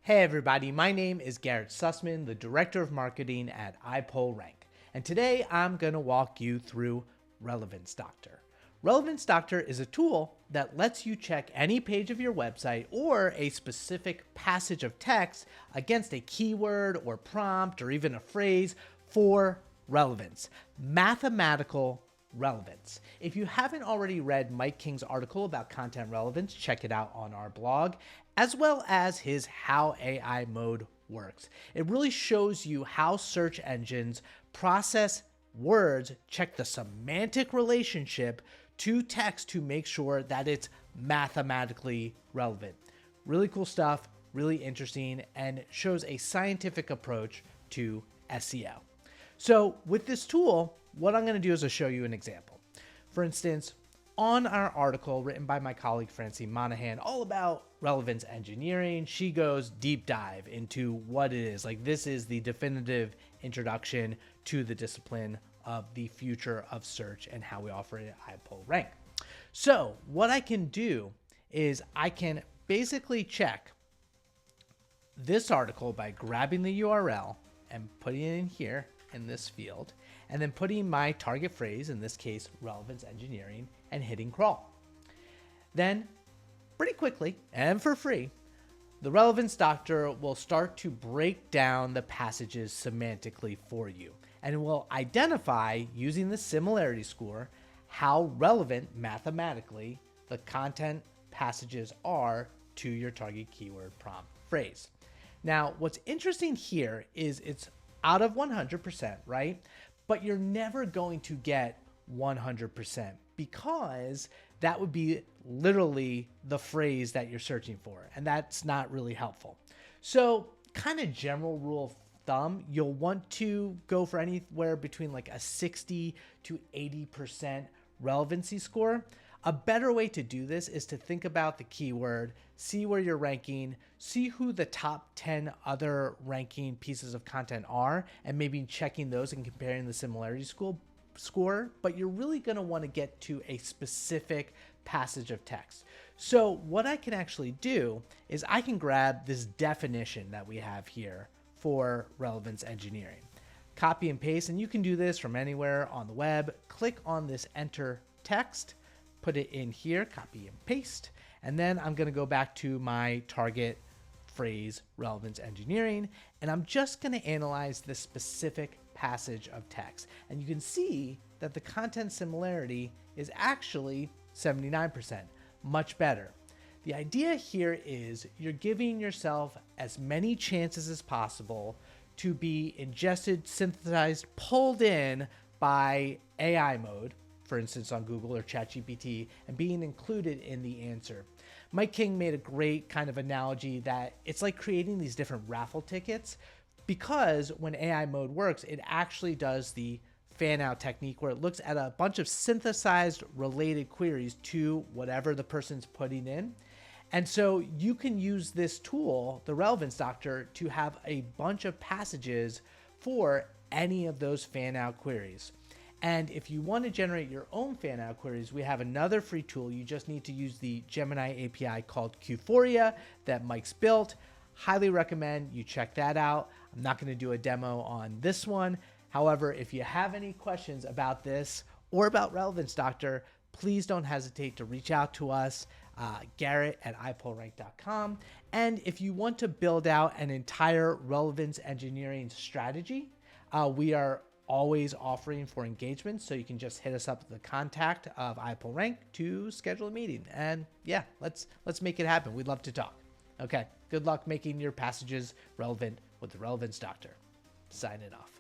Hey everybody, my name is Garrett Sussman, the Director of Marketing at iPullRank, and today I'm going to walk you through Relevance Doctor. Relevance Doctor is a tool that lets you check any page of your website or a specific passage of text against a keyword or prompt or even a phrase for relevance, mathematical relevance. If you haven't already read Mike King's article about content relevance, check it out on our blog, as well as his How AI Mode Works. It really shows you how search engines process words, check the semantic relationship to text to make sure that it's mathematically relevant. Really cool stuff, really interesting, and shows a scientific approach to SEO. So with this tool, what I'm going to do is I'll show you an example. For instance, on our article written by my colleague Francine Monahan, all about relevance engineering, she goes deep dive into what it is. Like, this is the definitive introduction to the discipline of the future of search and how we offer it at iPullRank. So what I can do is I can basically check this article by grabbing the URL and putting it in here in this field, and then putting my target phrase, in this case, relevance engineering, and hitting crawl. Then, pretty quickly and for free, the Relevance Doctor will start to break down the passages semantically for you, and will identify, using the similarity score, how relevant mathematically the content passages are to your target keyword prompt phrase. Now, what's interesting here is it's out of 100%, right? But you're never going to get 100% because that would be literally the phrase that you're searching for, and that's not really helpful. So, kind of general rule of thumb, you'll want to go for anywhere between like a 60 to 80% relevancy score. A better way to do this is to think about the keyword, see where you're ranking, see who the top 10 other ranking pieces of content are, and maybe checking those and comparing the similarity score. But you're really going to want to get to a specific passage of text. So what I can actually do is I can grab this definition that we have here for relevance engineering, copy and paste, and you can do this from anywhere on the web. Click on this enter text, put it in here, copy and paste, and then I'm going to go back to my target phrase, relevance engineering, and I'm just going to analyze this specific passage of text. And you can see that the content similarity is actually 79%, much better. The idea here is you're giving yourself as many chances as possible to be ingested, synthesized, pulled in by AI mode, for instance on Google or ChatGPT, and being included in the answer. Mike King made a great kind of analogy that it's like creating these different raffle tickets, because when AI mode works, it actually does the fan out technique where it looks at a bunch of synthesized related queries to whatever the person's putting in. And so you can use this tool, the Relevance Doctor, to have a bunch of passages for any of those fan out queries. And if you want to generate your own fan out queries, we have another free tool. You just need to use the Gemini API called Qforia that Mike's built. Highly recommend you check that out. I'm not going to do a demo on this one. However, if you have any questions about this or about Relevance Doctor, please don't hesitate to reach out to us, Garrett at iPullRank.com. And if you want to build out an entire relevance engineering strategy, we are always offering for engagement, so you can just hit us up at the contact of iPullRank to schedule a meeting. And yeah, let's make it happen. We'd love to talk. Okay, good luck making your passages relevant with the Relevance Doctor. Signing off.